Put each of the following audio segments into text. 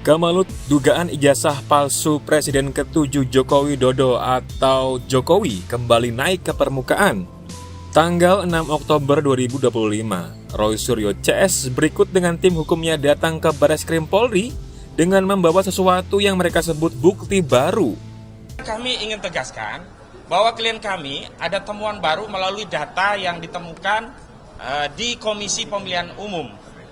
Kemelut dugaan ijazah palsu Presiden ke-7 Joko Widodo atau Jokowi kembali naik ke permukaan. Tanggal 6 Oktober 2025, Roy Suryo CS berikut dengan tim hukumnya datang ke Barreskrim Polri dengan membawa sesuatu yang mereka sebut bukti baru. Kami ingin tegaskan bahwa klien kami ada temuan baru melalui data yang ditemukan di Komisi Pemilihan Umum,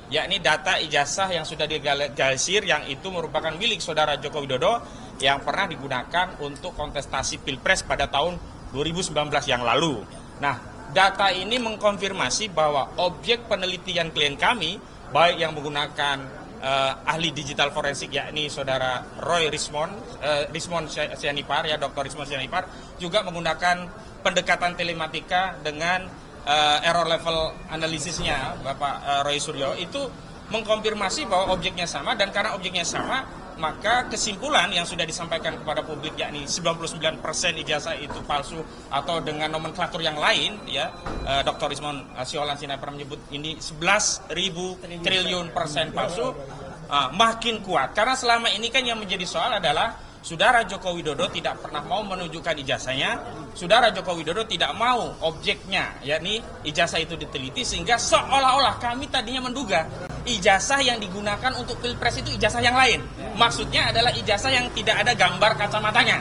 yakni data ijazah yang sudah dilegalisir yang itu merupakan milik saudara Joko Widodo yang pernah digunakan untuk kontestasi Pilpres pada tahun 2019 yang lalu. Nah, data ini mengkonfirmasi bahwa objek penelitian klien kami, baik yang menggunakan ahli digital forensik yakni saudara Roy Rismond Sianipar, ya Dr. Rismond Sianipar, juga menggunakan pendekatan telematika dengan error level analisisnya Bapak Roy Suryo itu mengkonfirmasi bahwa objeknya sama, dan karena objeknya sama maka kesimpulan yang sudah disampaikan kepada publik yakni 99% ijazah itu palsu atau dengan nomenklatur yang lain ya, Dr. Rismond Sianipar menyebut ini 11.000 triliun persen palsu, makin kuat karena selama ini kan yang menjadi soal adalah saudara Joko Widodo tidak pernah mau menunjukkan ijazahnya, saudara Joko Widodo tidak mau objeknya, yakni ijazah itu diteliti, sehingga seolah-olah kami tadinya menduga ijazah yang digunakan untuk Pilpres itu ijazah yang lain. Maksudnya adalah ijazah yang tidak ada gambar kacamatanya.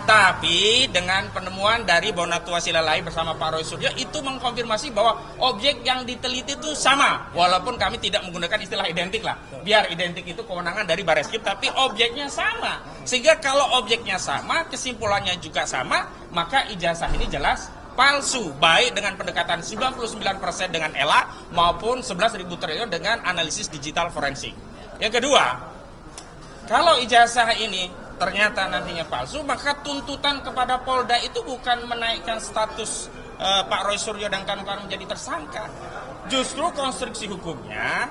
Tapi dengan penemuan dari Bonatua Silalai bersama Pak Roy Suryo itu mengkonfirmasi bahwa objek yang diteliti itu sama. Walaupun kami tidak menggunakan istilah identik lah. Biar identik itu kewenangan dari Barreskrim, tapi objeknya sama. Sehingga kalau objeknya sama, kesimpulannya juga sama, maka ijazah ini jelas palsu. Baik dengan pendekatan 99% dengan ELA maupun 11.000 triliun dengan analisis digital forensik. Yang kedua, kalau ijazah ini ternyata nantinya palsu, maka tuntutan kepada Polda itu bukan menaikkan status Pak Roy Suryo dan kawan-kawan menjadi tersangka. Justru konstruksi hukumnya,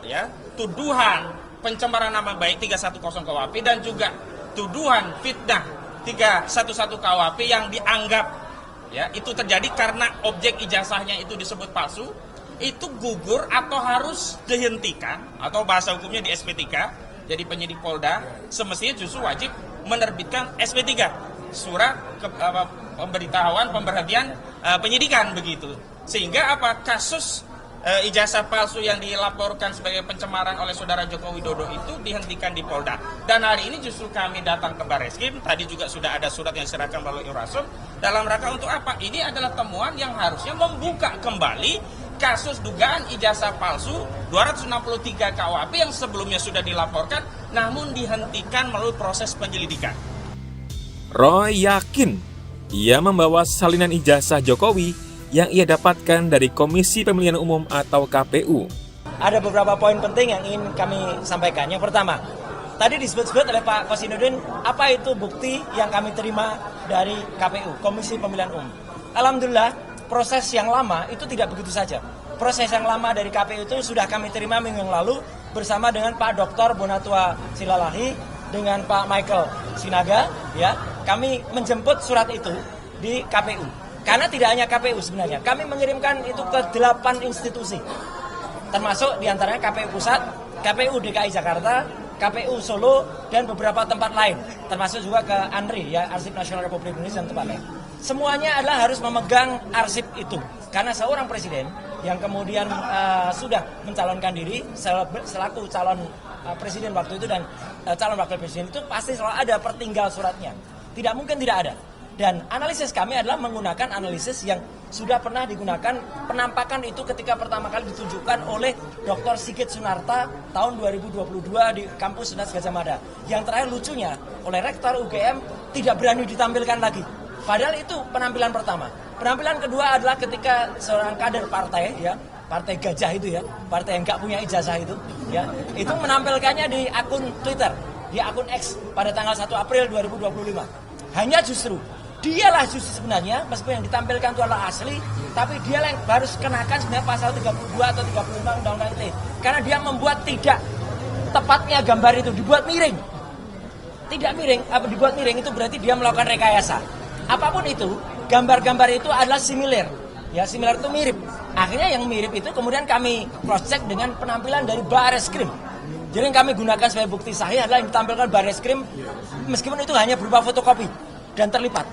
ya, tuduhan pencemaran nama baik 310 KUHP dan juga tuduhan fitnah 311 KUHP yang dianggap ya itu terjadi karena objek ijazahnya itu disebut palsu, itu gugur atau harus dihentikan, atau bahasa hukumnya di SP3. Jadi penyidik Polda semestinya justru wajib menerbitkan SP3, surat pemberitahuan pemberhentian penyidikan begitu. Sehingga apa, kasus ijazah palsu yang dilaporkan sebagai pencemaran oleh saudara Joko Widodo itu dihentikan di Polda. Dan hari ini justru kami datang ke Barreskrim, tadi juga sudah ada surat yang diserahkan melalui Irwasum, dalam rangka untuk apa? Ini adalah temuan yang harusnya membuka kembali kasus dugaan ijazah palsu 263 KUHP yang sebelumnya sudah dilaporkan namun dihentikan melalui proses penyelidikan. Roy yakin ia membawa salinan ijazah Jokowi yang ia dapatkan dari Komisi Pemilihan Umum atau KPU. Ada beberapa poin penting yang ingin kami sampaikan. Yang pertama, tadi disebut-sebut oleh Pak Kosinudin, apa itu bukti yang kami terima dari KPU, Komisi Pemilihan Umum. Alhamdulillah, proses yang lama itu tidak begitu saja. Proses yang lama dari KPU itu sudah kami terima minggu yang lalu bersama dengan Pak Dr. Bonatua Silalai dengan Pak Michael Sinaga. Ya, kami menjemput surat itu di KPU. Karena tidak hanya KPU sebenarnya, kami mengirimkan itu ke 8 institusi. Termasuk diantaranya KPU Pusat, KPU DKI Jakarta, KPU Solo, dan beberapa tempat lain. Termasuk juga ke ANRI, ya, Arsip Nasional Republik Indonesia dan tempat lain. Semuanya adalah harus memegang arsip itu. Karena seorang presiden yang kemudian sudah mencalonkan diri selaku calon presiden waktu itu dan calon wakil presiden itu pasti selalu ada pertinggal suratnya. Tidak mungkin tidak ada. Dan analisis kami adalah menggunakan analisis yang sudah pernah digunakan, penampakan itu ketika pertama kali ditunjukkan oleh Dr. Sigit Sunarta tahun 2022 di kampus Unas Gadjah Mada. Yang terakhir lucunya, oleh Rektor UGM tidak berani ditampilkan lagi. Padahal itu penampilan pertama. Penampilan kedua adalah ketika seorang kader partai, ya, partai gajah itu ya, partai yang nggak punya ijazah itu, ya, itu menampilkannya di akun Twitter, di akun X pada tanggal 1 April 2025. Hanya justru dialah justru sebenarnya, meskipun yang ditampilkan itu adalah asli, tapi dia yang harus kenakan sebenarnya pasal 32 atau 35 Undang-Undang ITE. Karena dia membuat tidak tepatnya gambar itu, dibuat miring. Tidak miring, dibuat miring itu berarti dia melakukan rekayasa. Apapun itu, gambar-gambar itu adalah similar. Ya, similar itu mirip. Akhirnya yang mirip itu kemudian kami cross check dengan penampilan dari Barreskrim. Jadi yang kami gunakan sebagai bukti sahih adalah yang ditampilkan Bareskrim, meskipun itu hanya berupa fotokopi dan terlipat.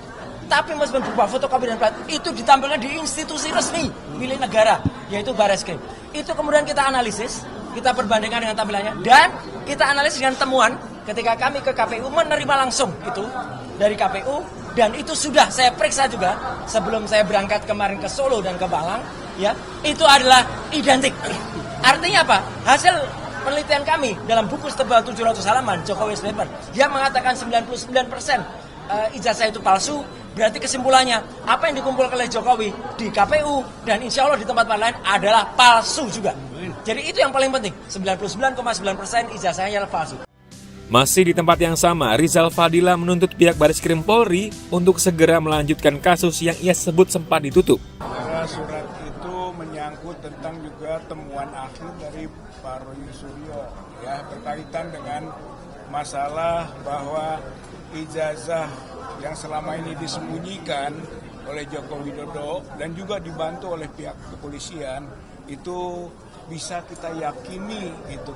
Tapi meskipun berupa fotokopi dan plat, itu ditampilkan di institusi resmi milik negara, yaitu Bareskrim. Itu kemudian kita analisis, kita perbandingkan dengan tampilannya, dan kita analisis dengan temuan ketika kami ke KPU menerima langsung itu dari KPU, dan itu sudah saya periksa juga sebelum saya berangkat kemarin ke Solo dan ke Malang, ya, itu adalah identik. Artinya apa? Hasil penelitian kami dalam buku setebal 700 halaman Jokowi's Paper yang mengatakan 99% ijazah itu palsu. Berarti kesimpulannya, apa yang dikumpulkan oleh Jokowi di KPU dan insya Allah di tempat lain adalah palsu juga. Jadi itu yang paling penting, 99,9% ijazahnya adalah palsu. Masih di tempat yang sama, Rizal Fadila menuntut pihak Bareskrim Polri untuk segera melanjutkan kasus yang ia sebut sempat ditutup. Karena surat itu menyangkut tentang juga temuan akhir dari Pak Roy Suryo, ya, berkaitan dengan masalah bahwa ijazah yang selama ini disembunyikan oleh Joko Widodo dan juga dibantu oleh pihak kepolisian itu bisa kita yakini itu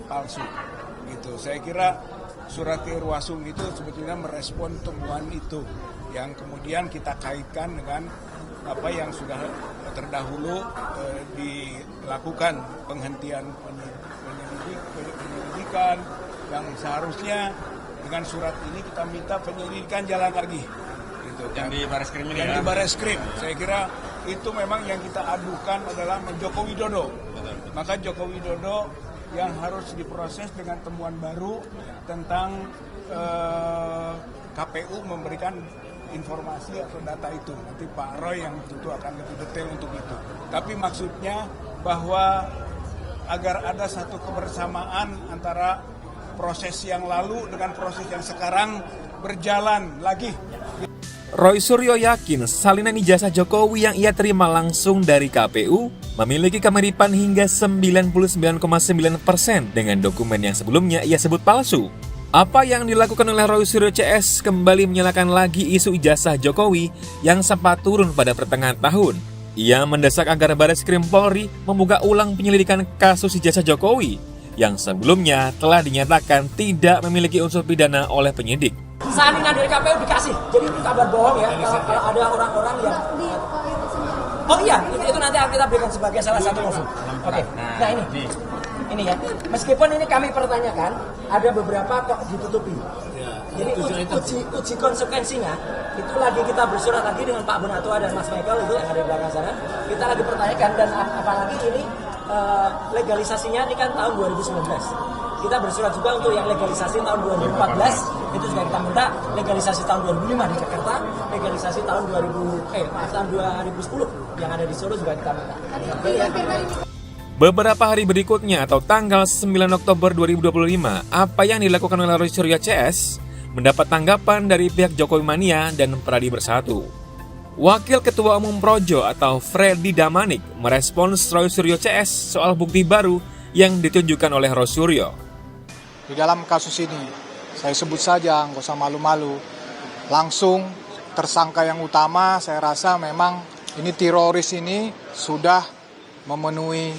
palsu. Gitu. Saya kira surat Irwasum itu sebetulnya merespon temuan itu yang kemudian kita kaitkan dengan apa yang sudah terdahulu dilakukan penghentian penyelidikan yang seharusnya dengan surat ini kita minta penyelidikan jalan lagi. Gitu, yang di Bareskrim ini yang ya? di Bareskrim. Saya kira itu memang yang kita adukan adalah Joko Widodo. Maka Joko Widodo yang harus diproses dengan temuan baru tentang KPU memberikan informasi atau data itu. Nanti Pak Roy yang tentu akan lebih detail untuk itu. Tapi maksudnya bahwa agar ada satu kebersamaan antara proses yang lalu dengan proses yang sekarang berjalan lagi. Roy Suryo yakin salinan ijazah Jokowi yang ia terima langsung dari KPU memiliki kemiripan hingga 99,9% dengan dokumen yang sebelumnya ia sebut palsu. Apa yang dilakukan oleh Roy Suryo CS kembali menyalakan lagi isu ijazah Jokowi yang sempat turun pada pertengahan tahun. Ia mendesak agar Bareskrim Polri membuka ulang penyelidikan kasus ijazah Jokowi yang sebelumnya telah dinyatakan tidak memiliki unsur pidana oleh penyidik. Salinan dari KPU dikasih, jadi itu kabar bohong ya. Kalau ada orang-orang yang oh iya, itu nanti kita berikan sebagai salah satu info. Oke. Nah ini ya. Meskipun ini kami pertanyakan, ada beberapa kok ditutupi. Jadi uji konsekuensinya itu lagi kita bersurat lagi dengan Pak Bonatua dan Mas Michael itu yang ada di belakang sana. Kita lagi pertanyakan dan apalagi ini legalisasinya ini kan tahun 2019. Kita bersurat juga untuk yang legalisasi tahun 2014 itu juga kita minta, legalisasi tahun 2005 di Jakarta, legalisasi tahun 2010 yang ada di Solo juga kita minta. Beberapa hari berikutnya atau tanggal 9 Oktober 2025, apa yang dilakukan oleh Roy Suryo CS mendapat tanggapan dari pihak Jokowi Mania dan Pradi Bersatu. Wakil Ketua Umum Projo atau Freddy Damanik merespons Roy Suryo CS soal bukti baru yang ditunjukkan oleh Roy Suryo. Di dalam kasus ini, saya sebut saja, nggak usah malu-malu, langsung tersangka yang utama saya rasa memang ini teroris ini sudah memenuhi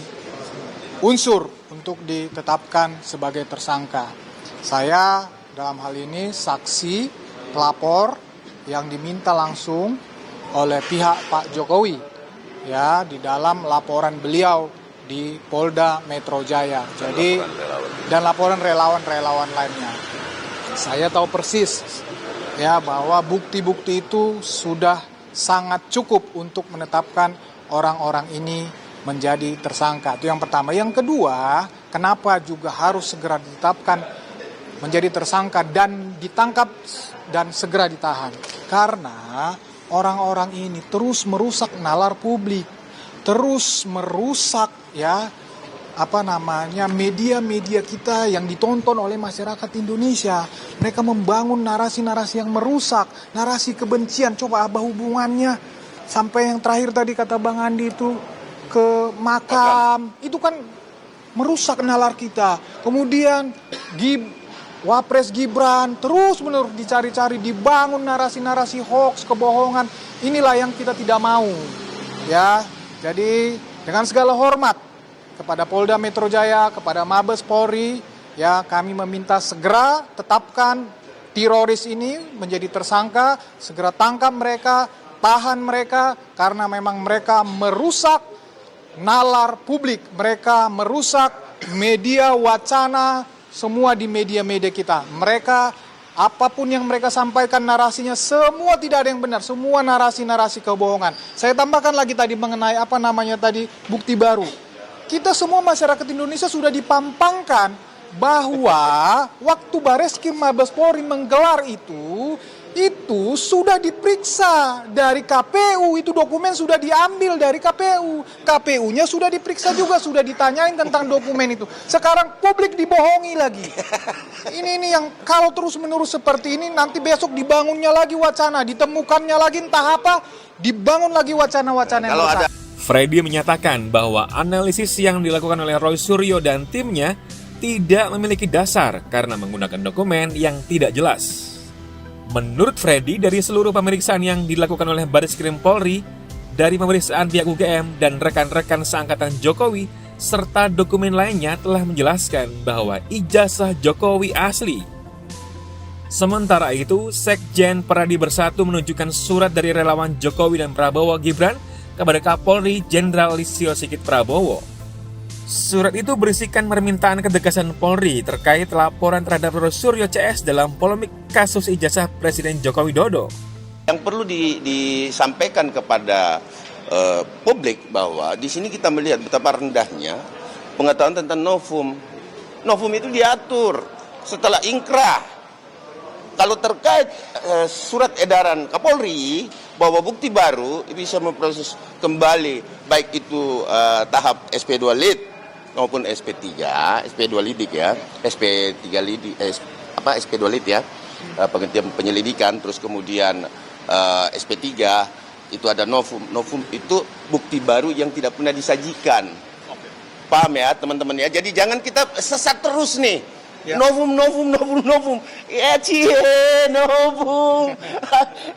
unsur untuk ditetapkan sebagai tersangka. Saya dalam hal ini saksi pelapor yang diminta langsung oleh pihak Pak Jokowi ya di dalam laporan beliau di Polda Metro Jaya. Jadi dan laporan relawan-relawan lainnya. Saya tahu persis ya bahwa bukti-bukti itu sudah sangat cukup untuk menetapkan orang-orang ini menjadi tersangka. Itu yang pertama. Yang kedua, kenapa juga harus segera ditetapkan menjadi tersangka dan ditangkap dan segera ditahan? Karena orang-orang ini terus merusak nalar publik, terus merusak ya media-media kita yang ditonton oleh masyarakat Indonesia. Mereka membangun narasi-narasi yang merusak, narasi kebencian. Coba apa hubungannya sampai yang terakhir tadi kata Bang Andi itu ke makam, itu kan merusak nalar kita. Kemudian Wapres Gibran terus-menerus dicari-cari, dibangun narasi-narasi hoax, kebohongan. Inilah yang kita tidak mau. Ya, jadi dengan segala hormat kepada Polda Metro Jaya, kepada Mabes Polri, ya kami meminta segera tetapkan teroris ini menjadi tersangka, segera tangkap mereka, tahan mereka, karena memang mereka merusak nalar publik, mereka merusak media wacana, semua di media-media kita. Mereka, apapun yang mereka sampaikan narasinya, semua tidak ada yang benar, semua narasi-narasi kebohongan. Saya tambahkan lagi tadi mengenai bukti baru. Kita semua masyarakat Indonesia sudah dipampangkan bahwa waktu Bareskrim Mabes Polri menggelar itu sudah diperiksa dari KPU, itu dokumen sudah diambil dari KPU. KPU-nya sudah diperiksa juga, sudah ditanyain tentang dokumen itu. Sekarang publik dibohongi lagi. Ini yang kalau terus-menerus seperti ini, nanti besok dibangunnya lagi wacana, ditemukannya lagi entah apa, dibangun lagi wacana-wacana yang besar. Freddy menyatakan bahwa analisis yang dilakukan oleh Roy Suryo dan timnya tidak memiliki dasar karena menggunakan dokumen yang tidak jelas. Menurut Freddy, dari seluruh pemeriksaan yang dilakukan oleh Bareskrim Polri, dari pemeriksaan pihak UGM dan rekan-rekan seangkatan Jokowi, serta dokumen lainnya telah menjelaskan bahwa ijazah Jokowi asli. Sementara itu, Sekjen Peradi Bersatu menunjukkan surat dari relawan Jokowi dan Prabowo Gibran kepada Kapolri Jenderal Listio Sigit Prabowo. Surat itu berisikan permintaan ketegasan Polri terkait laporan terhadap Roy Suryo CS dalam polemik kasus ijazah Presiden Joko Widodo. Yang perlu disampaikan kepada publik bahwa di sini kita melihat betapa rendahnya pengetahuan tentang novum. Novum itu diatur setelah inkrah. Kalau terkait surat edaran Kapolri bahwa bukti baru bisa memproses kembali baik itu tahap SP2 Lid maupun SP3, SP2 lidik ya, SP3 lidik, SP2 lid ya, penghentian penyelidikan, terus kemudian SP3 itu ada novum. Novum itu bukti baru yang tidak pernah disajikan. Paham ya teman-teman ya? Jadi jangan kita sesat terus nih. Ya. Novum. Ya novum.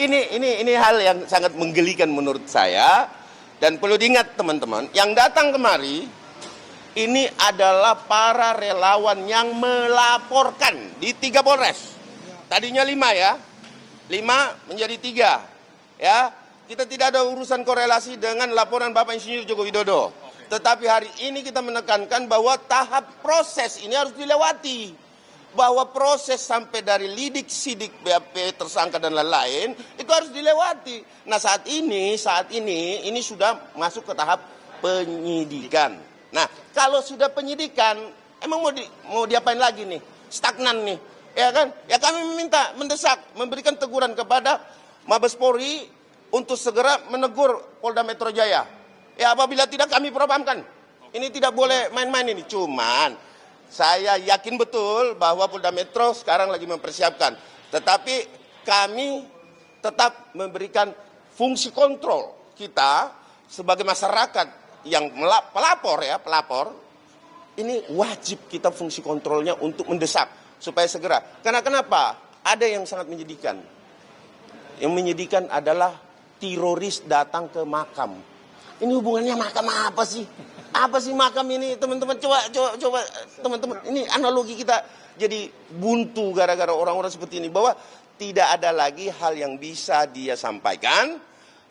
Ini hal yang sangat menggelikan menurut saya. Dan perlu diingat teman-teman, yang datang kemari ini adalah para relawan yang melaporkan di 3 Polres. Tadinya 5 ya. 5 menjadi 3. Ya. Kita tidak ada urusan korelasi dengan laporan Bapak Insinyur Joko Widodo. Tetapi hari ini kita menekankan bahwa tahap proses ini harus dilewati. Bahwa proses sampai dari lidik, sidik, BAP, tersangka dan lain-lain itu harus dilewati. Nah saat ini sudah masuk ke tahap penyidikan. Nah kalau sudah penyidikan, emang mau diapain lagi nih? Stagnan nih, ya kan? Ya kami mendesak, memberikan teguran kepada Mabes Polri untuk segera menegur Polda Metro Jaya. Ya apabila tidak kami propampkan. Ini tidak boleh main-main ini. Cuman saya yakin betul bahwa Polda Metro sekarang lagi mempersiapkan. Tetapi kami tetap memberikan fungsi kontrol kita sebagai masyarakat yang pelapor, ini wajib kita fungsi kontrolnya untuk mendesak supaya segera. Karena kenapa? Ada yang sangat menyedihkan. Yang menyedihkan adalah teroris datang ke makam. Ini hubungannya makam apa sih? Apa sih makam ini, teman-teman? Coba teman-teman. Ini analogi kita jadi buntu gara-gara orang-orang seperti ini, bahwa tidak ada lagi hal yang bisa dia sampaikan.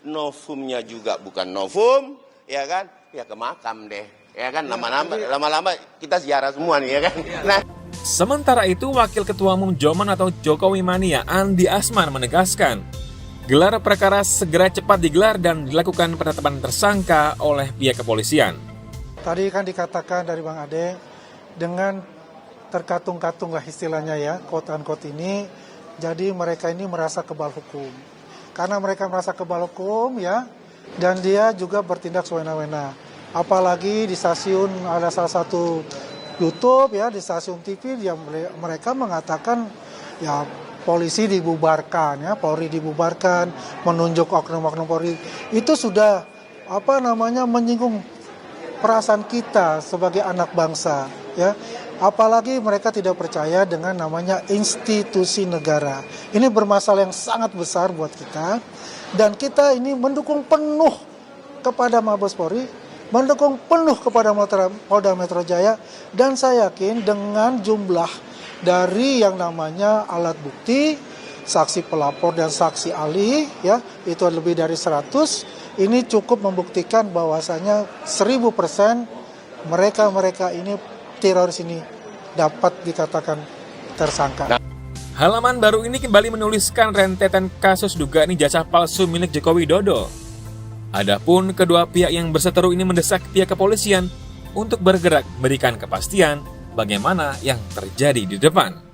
Novumnya juga bukan novum, ya kan? Ya ke makam deh, ya kan? Lama-lama kita ziarah semua nih, ya kan? Nah. Sementara itu, Wakil Ketua Umum Joman atau Jokowi Mania Andi Asman menegaskan, gelar perkara segera cepat digelar dan dilakukan penetapan tersangka oleh pihak kepolisian. Tadi kan dikatakan dari Bang Ade, dengan terkatung-katung lah istilahnya ya, quote-unquote ini, jadi mereka ini merasa kebal hukum. Karena mereka merasa kebal hukum ya, dan dia juga bertindak sewena-wena. Apalagi di stasiun ada salah satu YouTube ya, di stasiun TV yang mereka mengatakan ya polisi dibubarkan ya, Polri dibubarkan, menunjuk oknum-oknum Polri. Itu sudah menyinggung perasaan kita sebagai anak bangsa ya. Apalagi mereka tidak percaya dengan namanya institusi negara. Ini bermasalah yang sangat besar buat kita. Dan kita ini mendukung penuh kepada Mabes Polri mendukung penuh kepada Polda Metro Jaya, dan saya yakin dengan jumlah dari yang namanya alat bukti, saksi pelapor dan saksi ahli ya, itu lebih dari 100, ini cukup membuktikan bahwasanya 1000% mereka ini teroris ini dapat dikatakan tersangka. Halaman baru ini kembali menuliskan rentetan kasus dugaan ijazah palsu milik Joko Widodo. Adapun kedua pihak yang berseteru ini mendesak pihak kepolisian untuk bergerak memberikan kepastian bagaimana yang terjadi di depan.